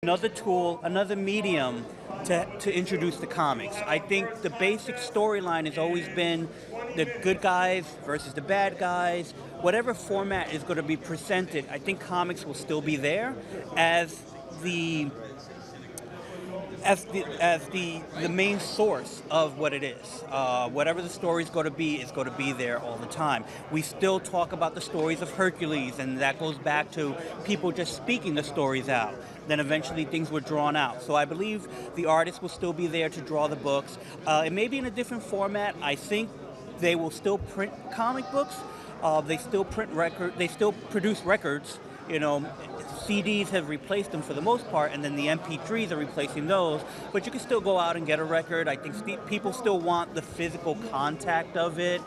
another tool, another medium to introduce the comics. I think the basic storyline has always been the good guys versus the bad guys. Whatever format is going to be presented, I think comics will still be there as the the main source of what it is. Whatever the story is going to be there all the time. We still talk about the stories of Hercules, and that goes back to people just speaking the stories out. Then eventually things were drawn out. So I believe the artists will still be there to draw the books. It may be in a different format. I think they will still print comic books. They still print record. They still produce records. CDs have replaced them for the most part, and then the MP3s are replacing those. But you can still go out and get a record. I think people still want the physical contact of it.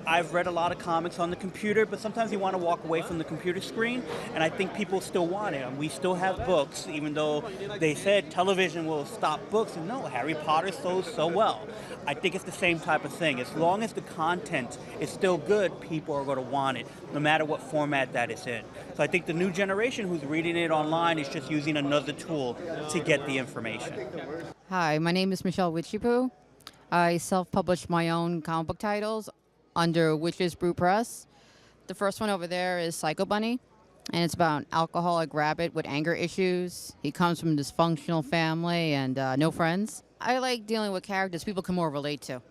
I've read a lot of comics on the computer, but sometimes you want to walk away from the computer screen, and I think people still want it. And we still have books, even though they said television will stop books. And no, Harry Potter sold so well. I think it's the same type of thing. As long as the content is still good, people are going to want it, no matter what format that is in. So I think the new generation who's reading it online is just using another tool to get the information. Hi, my name is Michelle Witchipu. I self-published my own comic book titles under Witch's Brew Press. The first one over there is Psycho Bunny, and it's about an alcoholic rabbit with anger issues. He comes from a dysfunctional family and no friends. I like dealing with characters people can more relate to.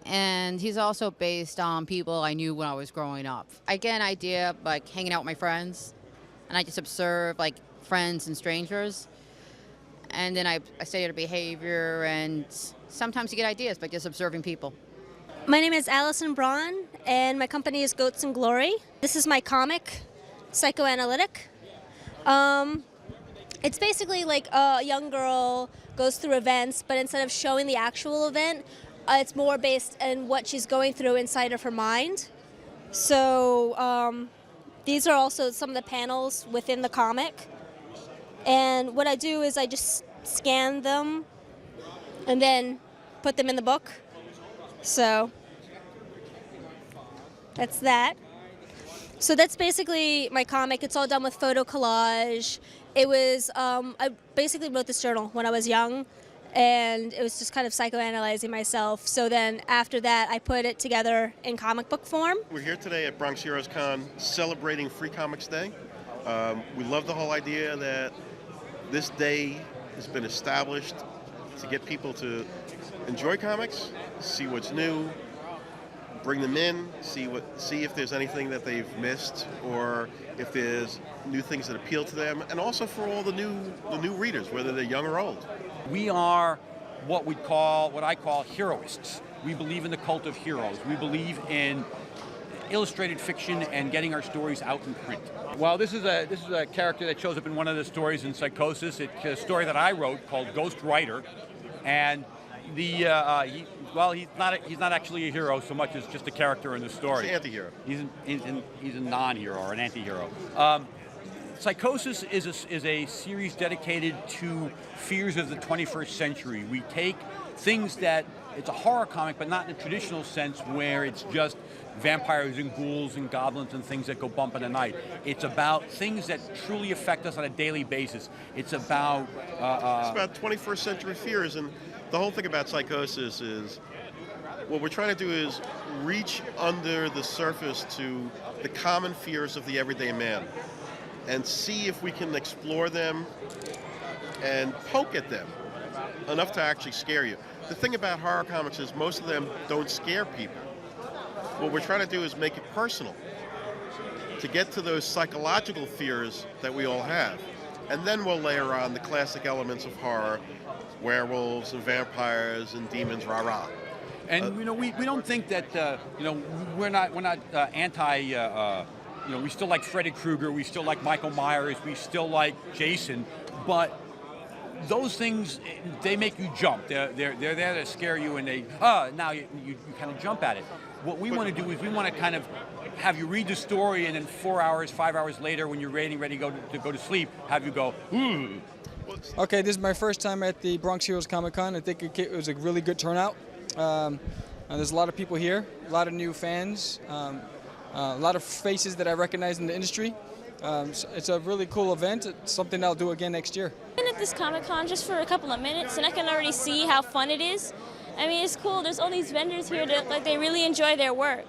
And he's also based on people I knew when I was growing up. I get an idea like hanging out with my friends, and I just observe like friends and strangers. And then I study their behavior, and sometimes you get ideas by just observing people. My name is Allison Braun, and my company is Goats and Glory. This is my comic, Psychoanalytic. It's basically like a young girl goes through events, but instead of showing the actual event, it's more based on what she's going through inside of her mind. So these are also some of the panels within the comic. And what I do is I just scan them and then put them in the book. So that's that. So that's basically my comic. It's all done with photo collage. It was, I basically wrote this journal when I was young, and it was just kind of psychoanalyzing myself. So then after that, I put it together in comic book form. We're here today at Bronx Heroes Con celebrating Free Comics Day. We love the whole idea that this day has been established to get people to enjoy comics, see what's new, bring them in, see if there's anything that they've missed or if there's new things that appeal to them, and also for all the new readers, whether they're young or old. We are what I call heroists. We believe in the cult of heroes. We believe in illustrated fiction and getting our stories out in print. Well, this is a character that shows up in one of the stories in Psychosis. It's a story that I wrote called Ghost Rider, and he's not actually a hero so much as just a character in the story. He's an anti-hero. He's a non-hero or an anti-hero. Psychosis is a series dedicated to fears of the 21st century. We take things that, it's a horror comic, but not in the traditional sense where it's just vampires and ghouls and goblins and things that go bump in the night. It's about things that truly affect us on a daily basis. It's about 21st century fears, and the whole thing about Psychosis is what we're trying to do is reach under the surface to the common fears of the everyday man and see if we can explore them and poke at them enough to actually scare you. The thing about horror comics is most of them don't scare people. What we're trying to do is make it personal, to get to those psychological fears that we all have. And then we'll layer on the classic elements of horror, werewolves and vampires and demons, rah-rah. And we don't think that we're not anti. We still like Freddy Krueger, we still like Michael Myers, we still like Jason, but those things, they make you jump. They're there to scare you, and now you kind of jump at it. What we want to do is we want to kind of have you read the story, and then 4 hours, 5 hours later, when you're ready to go to sleep, have you go, ooh. Okay, this is my first time at the Bronx Heroes Comic Con. I think it was a really good turnout. There's a lot of people here, a lot of new fans, a lot of faces that I recognize in the industry. It's a really cool event. It's something I'll do again next year. I've been at this Comic-Con just for a couple of minutes, and I can already see how fun it is. I mean, it's cool. There's all these vendors here that like they really enjoy their work.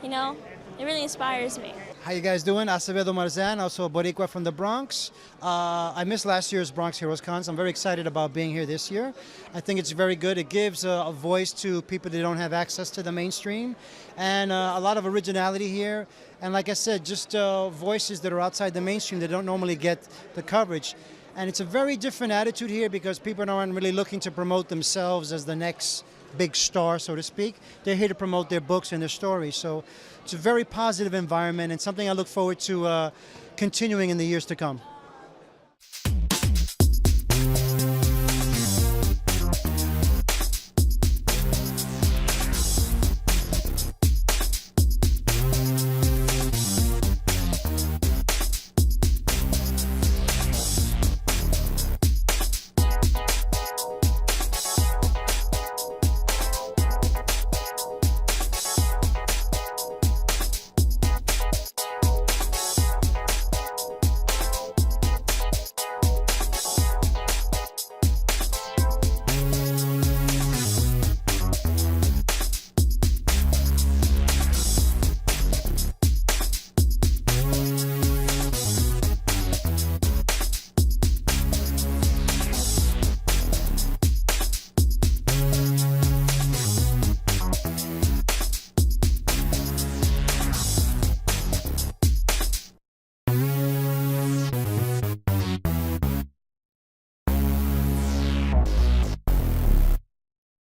You know, it really inspires me. How you guys doing? Acevedo Marzan, also a Boricua from the Bronx. I missed last year's Bronx Heroes Con, so I'm very excited about being here this year. I think it's very good. It gives a voice to people that don't have access to the mainstream, and a lot of originality here. And like I said, just voices that are outside the mainstream that don't normally get the coverage. And it's a very different attitude here because people aren't really looking to promote themselves as the next big star, so to speak. They're here to promote their books and their stories. So it's a very positive environment and something I look forward to continuing in the years to come.